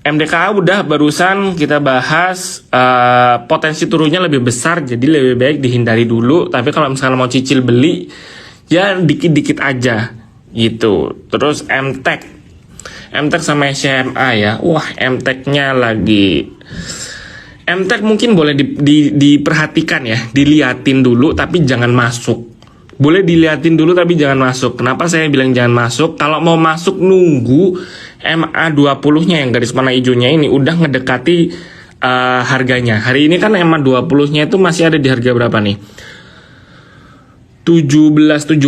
MDKA udah barusan kita bahas, potensi turunnya lebih besar, jadi lebih baik dihindari dulu. Tapi kalau misalnya mau cicil beli, ya dikit-dikit aja gitu. Terus MTEK sama SMA ya. Wah, MTEK-nya lagi. MTEK mungkin boleh diperhatikan ya, diliatin dulu tapi jangan masuk. Boleh diliatin dulu tapi jangan masuk. Kenapa saya bilang jangan masuk? Kalau mau masuk nunggu MA20-nya yang garis warna hijaunya ini udah ngedekati harganya. Hari ini kan MA20-nya itu masih ada di harga berapa nih? 17.70.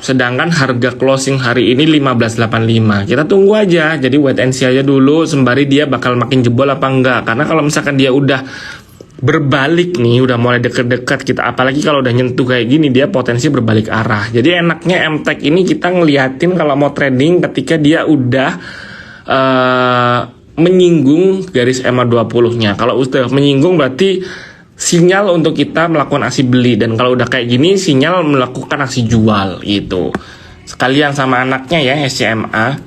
Sedangkan harga closing hari ini 15.85. Kita tunggu aja. Jadi wait and see aja dulu sembari dia bakal makin jebol apa enggak. Karena kalau misalkan dia udah berbalik nih, udah mulai deket-deket kita, apalagi kalau udah nyentuh kayak gini, dia potensi berbalik arah. Jadi enaknya MTEK ini kita ngeliatin kalau mau trading ketika dia udah menyinggung garis MA20-nya. Kalau udah menyinggung berarti sinyal untuk kita melakukan aksi beli, dan kalau udah kayak gini sinyal melakukan aksi jual gitu. Sekalian sama anaknya ya, SCMA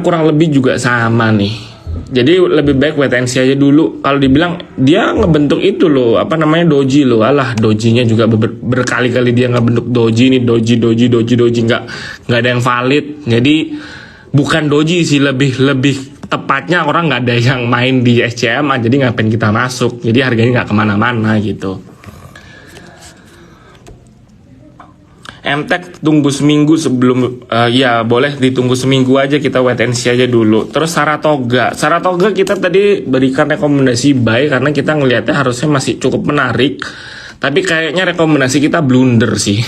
kurang lebih juga sama nih. Jadi lebih baik wait and see aja dulu. Kalau dibilang dia ngebentuk itu loh, apa namanya, doji loh. Alah, dojinya juga berkali-kali dia ngebentuk doji nih, doji nggak ada yang valid. Jadi bukan doji sih, lebih tepatnya orang nggak ada yang main di SCMA, jadi ngapain kita masuk. Jadi harganya nggak kemana-mana gitu. MTEK tunggu seminggu sebelum, ya boleh ditunggu seminggu aja, kita wait and see aja dulu. Terus Saratoga kita tadi berikan rekomendasi buy karena kita ngelihatnya harusnya masih cukup menarik, tapi kayaknya rekomendasi kita blunder sih.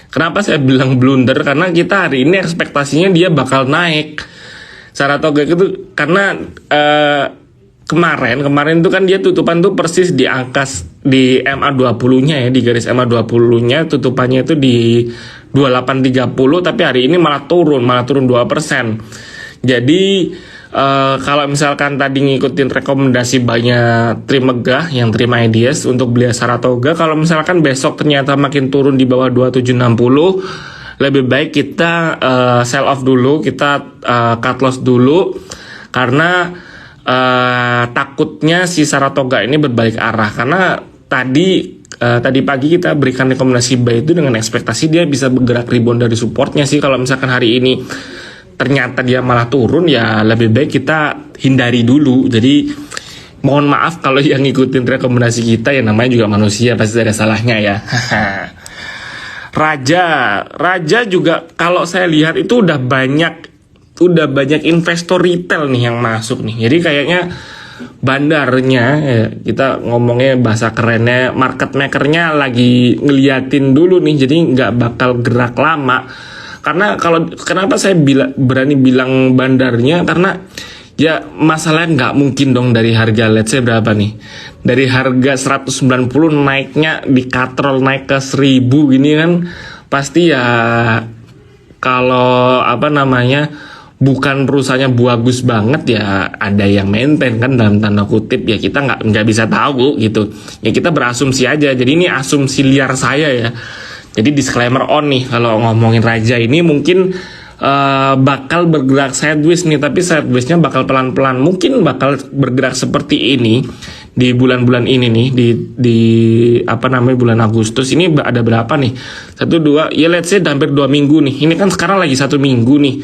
Kenapa saya bilang blunder? Karena kita hari ini ekspektasinya dia bakal naik Saratoga itu, karena kemarin itu kan dia tutupan tuh persis di angka di MA20-nya ya, di garis MA20-nya tutupannya itu di 2830, tapi hari ini malah turun 2%. Jadi kalau misalkan tadi ngikutin rekomendasi banyak Trimegah yang terima ideas untuk beli Saratoga, kalau misalkan besok ternyata makin turun di bawah 2760, lebih baik kita sell off dulu, kita cut loss dulu, karena takutnya si Saratoga ini berbalik arah. Karena tadi pagi kita berikan rekomendasi buy itu dengan ekspektasi dia bisa bergerak rebound dari supportnya sih. Kalau misalkan hari ini ternyata dia malah turun, ya lebih baik kita hindari dulu. Jadi mohon maaf kalau yang ngikutin rekomendasi kita, ya namanya juga manusia, pasti ada salahnya ya. Raja juga kalau saya lihat itu udah banyak investor retail nih yang masuk nih. Jadi kayaknya bandarnya, ya, kita ngomongnya bahasa kerennya, market makernya lagi ngeliatin dulu nih, jadi nggak bakal gerak lama. Karena kenapa saya berani bilang bandarnya, karena ya masalahnya nggak mungkin dong dari harga let's say berapa nih, dari harga 190 naiknya di katrol naik ke 1000 gini kan, pasti ya kalau apa namanya bukan perusahaannya bagus banget ya ada yang maintain kan, dalam tanda kutip ya, kita nggak bisa tahu gitu ya, kita berasumsi aja. Jadi ini asumsi liar saya ya, jadi disclaimer on nih. Kalau ngomongin Raja ini mungkin bakal bergerak sideways nih, tapi sidewaysnya bakal pelan-pelan, mungkin bakal bergerak seperti ini di bulan-bulan ini nih, di apa namanya bulan Agustus ini ada berapa nih, 1, 2 ya let's say hampir 2 minggu nih. Ini kan sekarang lagi 1 minggu nih.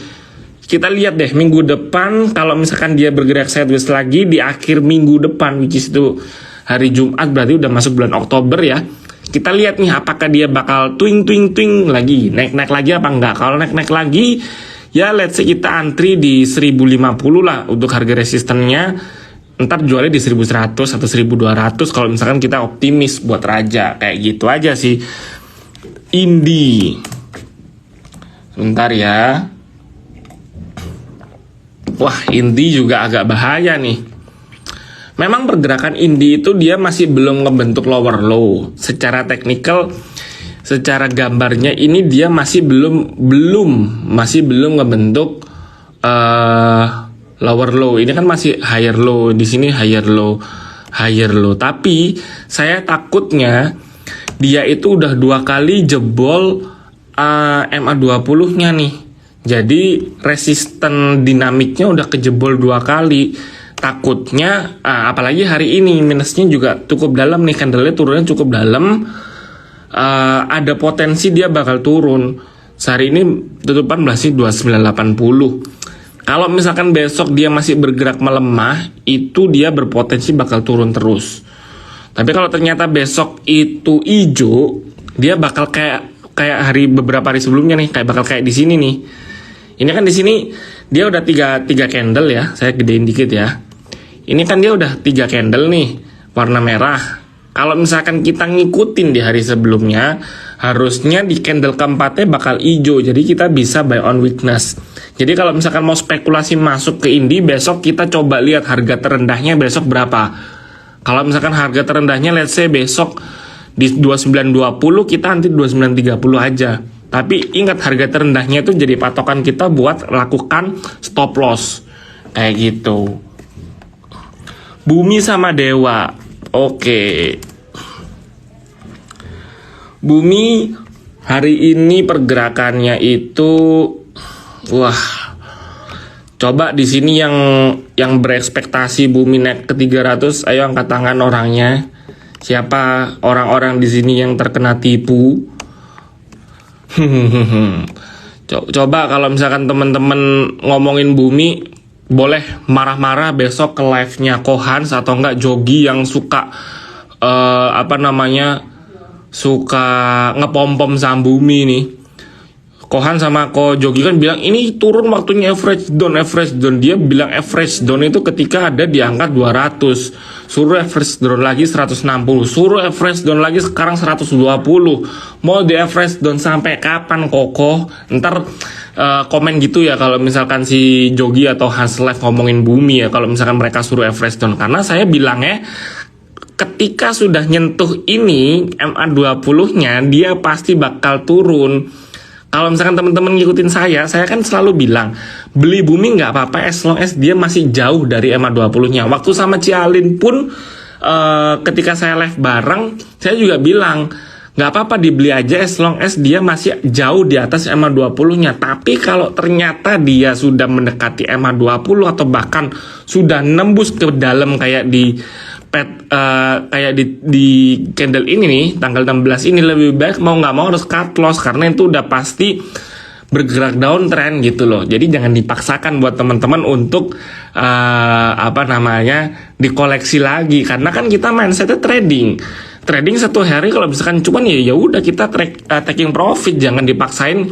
Kita lihat deh minggu depan, kalau misalkan dia bergerak sideways lagi di akhir minggu depan, which is itu hari Jumat, berarti udah masuk bulan Oktober ya. Kita lihat nih apakah dia bakal twing lagi, naik lagi apa enggak. Kalau naik lagi, ya let's say kita antri di 1050 lah untuk harga resistennya. Ntar jualnya di 1100 atau 1200 kalau misalkan kita optimis buat Raja. Kayak gitu aja sih. Indi, sebentar ya. Wah, Indi juga agak bahaya nih. Memang pergerakan Indi itu dia masih belum ngebentuk lower low. Secara teknikal, secara gambarnya ini dia masih belum ngebentuk lower low. Ini kan masih higher low, di sini higher low. Tapi saya takutnya dia itu udah 2 kali jebol MA20-nya nih. Jadi resisten dinamiknya udah kejebol 2 kali. Takutnya, apalagi hari ini minusnya juga cukup dalam nih, candlenya turunnya cukup dalam. Ada potensi dia bakal turun. Sehari ini tutupan masih 2980. Kalau misalkan besok dia masih bergerak melemah, itu dia berpotensi bakal turun terus. Tapi kalau ternyata besok itu hijau, dia bakal kayak beberapa hari sebelumnya nih, bakal kayak di sini nih. Ini kan di sini dia udah tiga candle ya, saya gedein dikit ya. Ini kan dia udah 3 candle nih, warna merah. Kalau misalkan kita ngikutin di hari sebelumnya, harusnya di candle keempatnya bakal hijau. Jadi kita bisa buy on weakness. Jadi kalau misalkan mau spekulasi masuk ke Indi, besok kita coba lihat harga terendahnya besok berapa. Kalau misalkan harga terendahnya let's say besok di 2920, kita nanti 2930 aja. Tapi ingat harga terendahnya itu jadi patokan kita buat lakukan stop loss. Kayak gitu. Bumi sama Dewa. Oke. Bumi hari ini pergerakannya itu coba di sini yang berekspektasi Bumi naik ke 300, ayo angkat tangan orangnya. Siapa orang-orang di sini yang terkena tipu? Coba kalau misalkan teman-teman ngomongin Bumi, boleh marah-marah besok ke live-nya Kohans atau enggak Jogi yang suka suka ngepom-pom saham Bumi nih. Kohan sama Ko Jogi kan bilang ini turun waktunya average down. Dia bilang average down itu ketika ada di angka 200. Suruh average down lagi 160. Suruh average down lagi sekarang 120. Mau di average down sampai kapan Koko? Ntar komen gitu ya kalau misalkan si Jogi atau Hans Live ngomongin Bumi ya, kalau misalkan mereka suruh average down. Karena saya bilangnya ketika sudah nyentuh ini MA20-nya dia pasti bakal turun. Kalau misalkan teman-teman ngikutin saya kan selalu bilang beli Bumi nggak apa-apa as long as dia masih jauh dari MA20-nya. Waktu sama Cialin pun ketika saya live bareng, saya juga bilang nggak apa-apa dibeli aja as long as dia masih jauh di atas MA20-nya. Tapi kalau ternyata dia sudah mendekati MA20 atau bahkan sudah nembus ke dalam kayak di di candle ini nih tanggal 16 ini, lebih baik mau nggak mau harus cut loss karena itu udah pasti bergerak downtrend gitu loh. Jadi jangan dipaksakan buat teman-teman untuk dikoleksi lagi, karena kan kita mindsetnya trading satu hari kalau misalkan cuman ya udah kita taking profit. Jangan dipaksain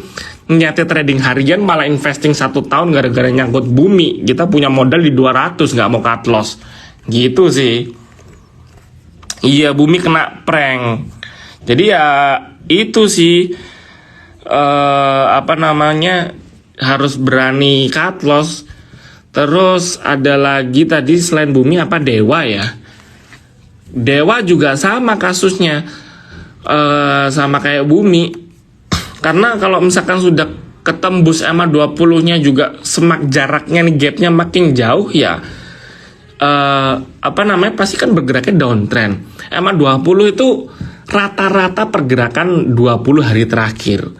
niatnya trading harian malah investing 1 tahun gara-gara nyangkut Bumi. Kita punya modal di 200 nggak mau cut loss gitu sih. Iya, Bumi kena prank. Jadi ya itu sih harus berani cut loss. Terus ada lagi tadi selain Bumi Dewa ya. Dewa juga sama kasusnya, sama kayak Bumi. Karena kalau misalkan sudah ketembus MA20-nya juga jaraknya nih, gapnya makin jauh ya. Pasti kan bergeraknya downtrend. MA20 itu rata-rata pergerakan 20 hari terakhir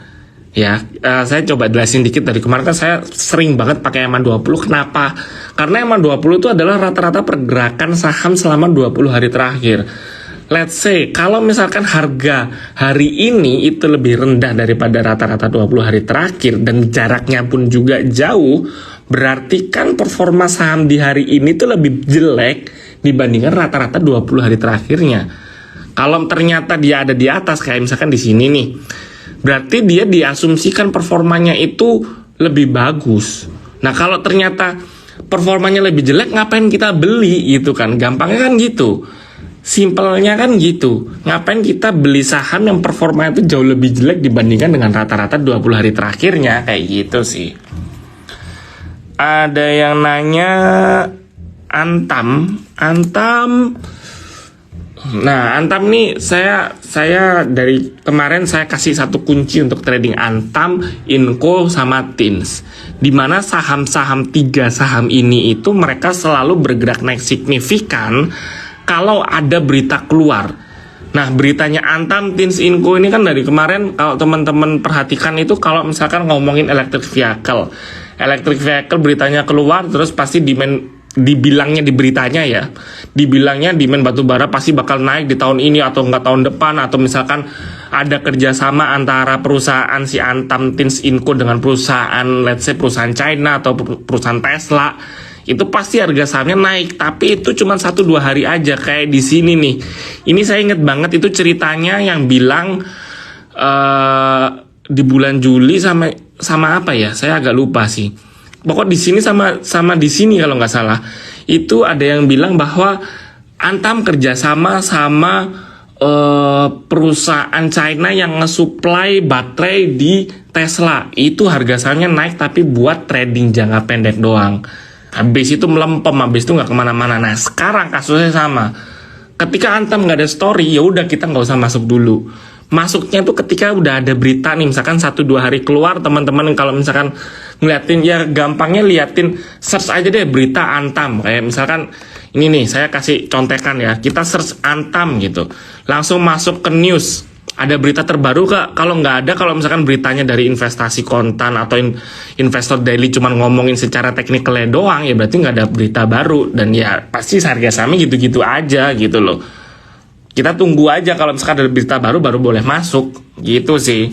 ya. Saya coba jelasin dikit. Dari kemarin kan saya sering banget pakai MA20. Kenapa? Karena MA20 itu adalah rata-rata pergerakan saham selama 20 hari terakhir. Let's say kalau misalkan harga hari ini itu lebih rendah daripada rata-rata 20 hari terakhir dan jaraknya pun juga jauh, berarti kan performa saham di hari ini tuh lebih jelek dibandingkan rata-rata 20 hari terakhirnya. Kalau ternyata dia ada di atas kayak misalkan di sini nih, berarti dia diasumsikan performanya itu lebih bagus. Nah, kalau ternyata performanya lebih jelek, ngapain kita beli gitu kan? Gampangnya kan gitu. Simpelnya kan gitu. Ngapain kita beli saham yang performanya itu jauh lebih jelek dibandingkan dengan rata-rata 20 hari terakhirnya, kayak gitu sih. Ada yang nanya Antam. Nah, Antam nih saya dari kemarin saya kasih satu kunci untuk trading Antam, Inco sama Tins. Dimana saham-saham 3 saham ini itu mereka selalu bergerak naik signifikan kalau ada berita keluar. Nah, beritanya Antam Tins Inco ini kan dari kemarin, kalau teman-teman perhatikan itu, kalau misalkan ngomongin electric vehicle beritanya keluar, terus pasti dibilangnya di beritanya ya, dibilangnya demand batubara pasti bakal naik di tahun ini atau enggak tahun depan, atau misalkan ada kerjasama antara perusahaan si Antam Tins Inco dengan perusahaan, let's say perusahaan China atau perusahaan Tesla, itu pasti harga sahamnya naik. Tapi itu cuma 1-2 hari aja. Kayak di sini nih, ini saya inget banget itu ceritanya yang bilang di bulan Juli sama apa ya, saya agak lupa sih. Pokok di sini sama di sini kalau nggak salah, itu ada yang bilang bahwa Antam kerjasama sama perusahaan China yang nge-supply baterai di Tesla. Itu harga sahamnya naik, tapi buat trading jangka pendek doang. Habis itu melempem, habis itu nggak kemana-mana. Nah, sekarang kasusnya sama. Ketika Antam nggak ada story, ya udah kita nggak usah masuk dulu. Masuknya tuh ketika udah ada berita nih, misalkan 1-2 hari keluar, teman-teman kalau misalkan ngeliatin, ya gampangnya liatin, search aja deh berita Antam. Kayak misalkan ini nih, saya kasih contekan ya, kita search Antam gitu, langsung masuk ke news. Ada berita terbaru kak? Kalau nggak ada, kalau misalkan beritanya dari investasi kontan atau investor daily cuman ngomongin secara teknikalnya doang, ya berarti nggak ada berita baru. Dan ya pasti harga sahamnya gitu-gitu aja gitu loh. Kita tunggu aja, kalau misalkan ada berita baru boleh masuk gitu sih.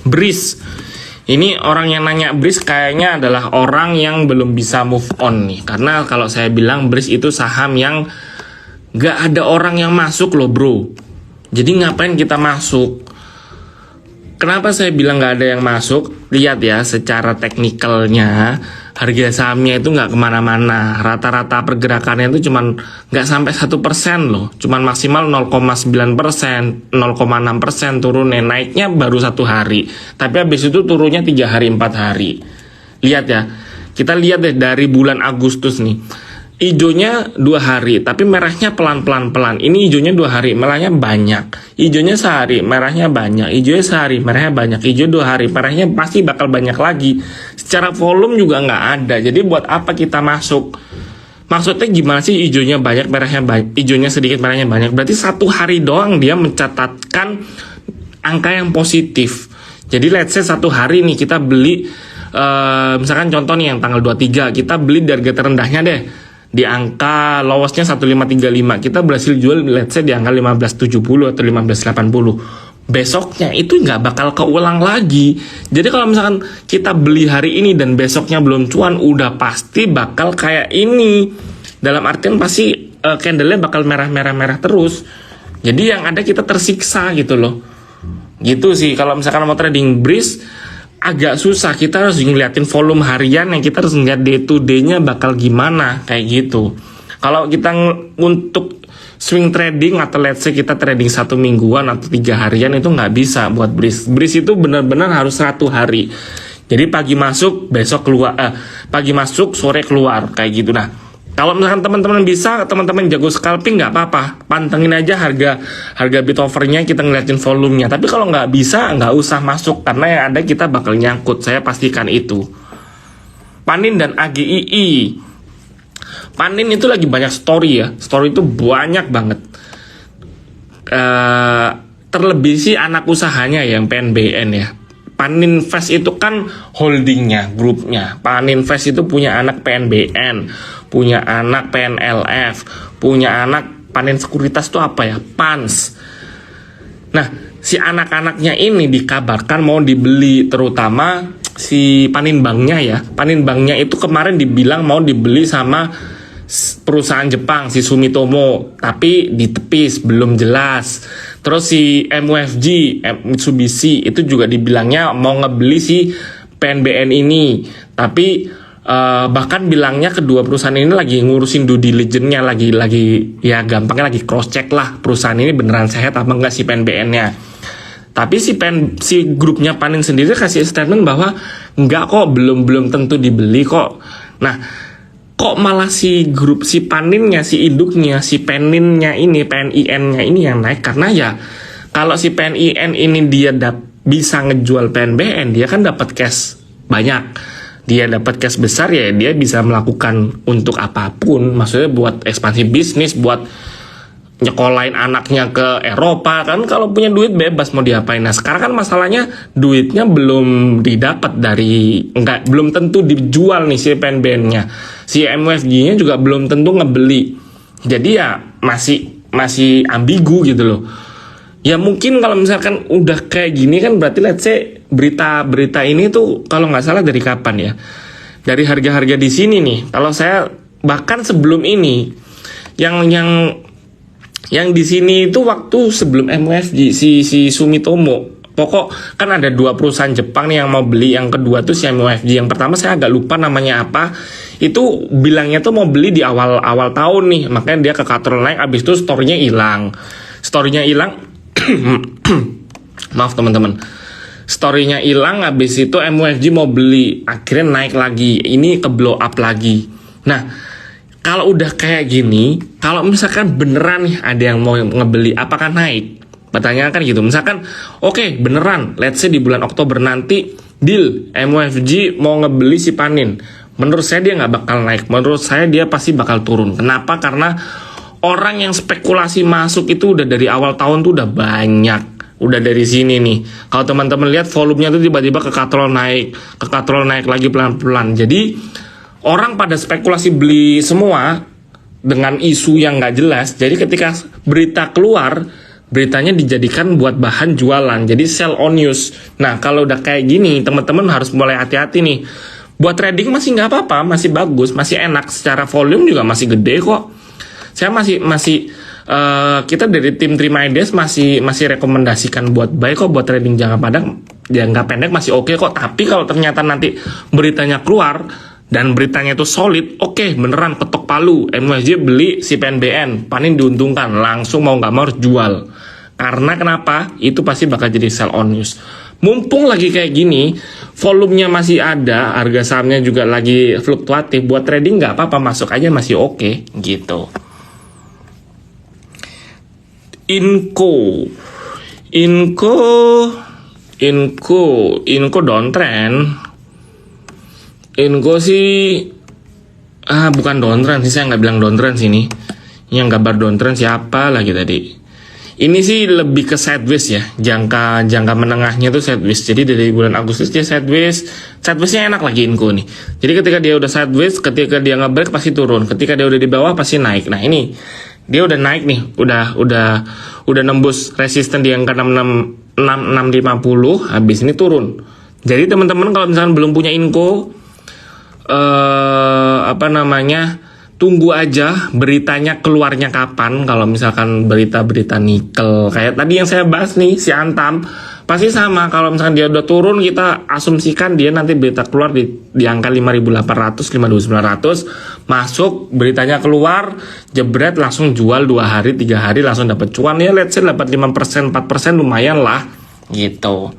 Breeze, ini orang yang nanya Breeze kayaknya adalah orang yang belum bisa move on nih. Karena kalau saya bilang Breeze itu saham yang nggak ada orang yang masuk loh bro. Jadi ngapain kita masuk? Kenapa saya bilang nggak ada yang masuk? Lihat ya, secara teknikalnya harga sahamnya itu nggak kemana-mana. Rata-rata pergerakannya itu cuman nggak sampai 1% loh. Cuman maksimal 0,9%, 0,6% turunnya. Naiknya baru 1 hari. Tapi habis itu turunnya 3 hari, 4 hari. Lihat ya, kita lihat deh dari bulan Agustus nih. Ijonya 2 hari, tapi merahnya pelan-pelan. Ini ijonya 2 hari, merahnya banyak. Ijonya sehari, merahnya banyak. Ijonya sehari, merahnya banyak. Ijo 2 hari, merahnya pasti bakal banyak lagi. Secara volume juga nggak ada. Jadi buat apa kita masuk? Maksudnya gimana sih ijonya banyak, merahnya banyak, ijonya sedikit, merahnya banyak? Berarti 1 hari doang dia mencatatkan angka yang positif. Jadi let's say 1 hari nih kita beli, misalkan contoh nih yang tanggal 23, kita beli di harga terendahnya deh, di angka lowesnya 1535, kita berhasil jual let's say di angka 1570 atau 1580. Besoknya itu nggak bakal keulang lagi. Jadi kalau misalkan kita beli hari ini dan besoknya belum cuan, udah pasti bakal kayak ini. Dalam artian pasti candle-nya bakal merah-merah terus. Jadi yang ada kita tersiksa gitu loh. Gitu sih kalau misalkan mau trading Breeze, agak susah. Kita harus ngeliatin volume harian, yang kita harus ngeliat day to day-nya bakal gimana, kayak gitu. Kalau kita untuk swing trading atau let's say kita trading 1 mingguan atau 3 harian, itu nggak bisa buat Breeze. Breeze itu benar-benar harus 1 hari. Jadi pagi masuk, besok keluar, pagi masuk, sore keluar, kayak gitu. Nah, kalau misalkan teman-teman bisa, teman-teman jago scalping, nggak apa-apa, pantengin aja harga bid offernya, kita ngeliatin volumenya. Tapi kalau nggak bisa, nggak usah masuk, karena yang ada kita bakal nyangkut, saya pastikan itu. Panin dan AGII. Panin itu lagi banyak story ya, story itu banyak banget. Terlebih sih anak usahanya yang PNBN ya. Paninvest itu kan holdingnya, grupnya. Paninvest itu punya anak PNBN, punya anak PNLF, punya anak Panin Sekuritas itu apa ya? PANS. Nah, si anak-anaknya ini dikabarkan mau dibeli, terutama si Paninbanknya ya. Paninbanknya itu kemarin dibilang mau dibeli sama perusahaan Jepang, si Sumitomo, tapi ditepis, belum jelas. Terus si MUFG, Mitsubishi, itu juga dibilangnya mau ngebeli si PNBN ini, tapi bahkan bilangnya kedua perusahaan ini lagi ngurusin due diligence-nya, lagi ya gampangnya lagi cross check lah perusahaan ini beneran sehat apa enggak si PNBN-nya. Tapi si grupnya Panin sendiri kasih statement bahwa enggak kok, belum tentu dibeli kok. Nah, kok malah si grup, si Paninnya, si induknya, si Peninnya ini, PNIN-nya ini yang naik? Karena ya kalau si PNIN ini dia bisa ngejual PNBN, dia kan dapat cash banyak, dia dapat cash besar, ya dia bisa melakukan untuk apapun, maksudnya buat ekspansi bisnis, buat nyekolahin anaknya ke Eropa kan, kalau punya duit bebas mau diapain. Nah sekarang kan masalahnya duitnya belum didapat belum tentu dijual nih si PNBN-nya, si MUFG-nya juga belum tentu ngebeli. Jadi ya masih ambigu gitu loh. Ya mungkin kalau misalkan udah kayak gini kan berarti let's say berita ini tuh kalau nggak salah dari kapan ya? Dari harga-harga di sini nih. Kalau saya bahkan sebelum ini yang di sini itu waktu sebelum MUFG si Sumitomo. Pokok kan ada 2 perusahaan Jepang nih yang mau beli, yang kedua tuh si MUFG. Yang pertama saya agak lupa namanya apa. Itu bilangnya tuh mau beli di awal tahun nih. Makanya dia ke Katrol naik, abis itu story-nya hilang. Maaf teman-teman. Story-nya hilang, abis itu MUFG mau beli, akhirnya naik lagi. Ini ke blow up lagi. Nah, kalau udah kayak gini, kalau misalkan beneran nih ada yang mau ngebeli, apakah naik? Pertanyaan kan gitu. Misalkan, oke, beneran, let's say di bulan Oktober nanti, deal, MUFG mau ngebeli si Panin. Menurut saya dia nggak bakal naik. Menurut saya dia pasti bakal turun. Kenapa? Karena orang yang spekulasi masuk itu udah dari awal tahun tuh udah banyak. Udah dari sini nih. Kalau teman-teman lihat volumenya tuh tiba-tiba ke Katrol naik lagi pelan-pelan. Jadi orang pada spekulasi beli semua dengan isu yang nggak jelas. Jadi ketika berita keluar, beritanya dijadikan buat bahan jualan. Jadi sell on news. Nah kalau udah kayak gini, teman-teman harus mulai hati-hati nih. Buat trading masih nggak apa-apa, masih bagus, masih enak. Secara volume juga masih gede kok. Saya kita dari tim Terima Ideas masih rekomendasikan buat buy kok, buat trading jangka pendek masih oke kok. Tapi kalau ternyata nanti beritanya keluar dan beritanya itu solid, oke, beneran ketok palu, MUFG beli si PNBN, Panin diuntungkan, langsung mau nggak mau harus jual. Karena kenapa? Itu pasti bakal jadi sell on news. Mumpung lagi kayak gini, volumenya masih ada, harga sahamnya juga lagi fluktuatif, buat trading nggak apa-apa, masuk aja masih oke, gitu. Inco downtrend. Inco sih bukan downtrend sih, saya nggak bilang downtrend sini. Yang gambar downtrend siapa lagi tadi? Ini sih lebih ke sideways ya, jangka menengahnya tuh sideways. Jadi dari bulan Agustus dia sidewaysnya enak lagi Inco nih. Jadi ketika dia udah sideways, ketika dia nge-break pasti turun. Ketika dia udah di bawah pasti naik. Nah ini dia udah naik nih, udah nembus resisten di angka 6650, habis ini turun. Jadi teman-teman kalau misalkan belum punya Inco, tunggu aja beritanya keluarnya kapan. Kalau misalkan berita-berita nikel kayak tadi yang saya bahas nih, si Antam pasti sama. Kalau misalkan dia udah turun, kita asumsikan dia nanti berita keluar di angka 5.800, 5.900, masuk, beritanya keluar, jebret, langsung jual 2 hari, 3 hari, langsung dapat cuan ya. Let's say dapat 5%, 4% lumayan lah gitu.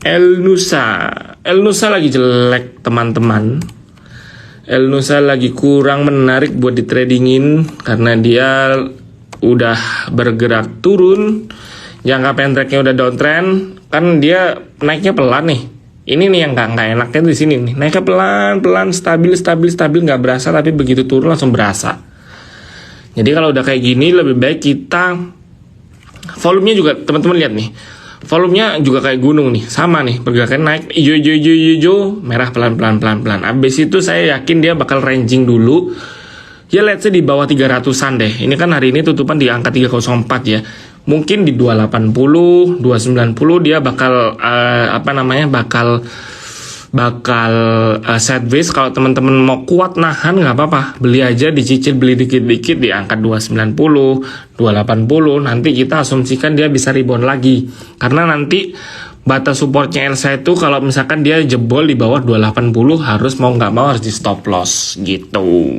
El Nusa lagi jelek teman-teman. El Nusa lagi kurang menarik buat di tradingin karena dia udah bergerak turun, jangka pendeknya udah downtrend, kan dia naiknya pelan nih. Ini nih yang nggak enaknya di sini nih, naiknya pelan stabil nggak berasa, tapi begitu turun langsung berasa. Jadi kalau udah kayak gini lebih baik kita, volumenya juga teman-teman lihat nih, volumenya juga kayak gunung nih, sama nih, pergerakan naik hijau, merah pelan. Abis itu saya yakin dia bakal ranging dulu. Ya let's say di bawah 300-an deh. Ini kan hari ini tutupan di angka 304 ya. Mungkin di 280, 290 dia bakal sideways. Kalau teman-teman mau kuat nahan nggak apa-apa, beli aja, dicicil, beli dikit-dikit di angka 290, 280. Nanti kita asumsikan dia bisa rebound lagi. Karena nanti batas supportnya Elsa itu kalau misalkan dia jebol di bawah 280 harus mau nggak mau harus di stop loss gitu.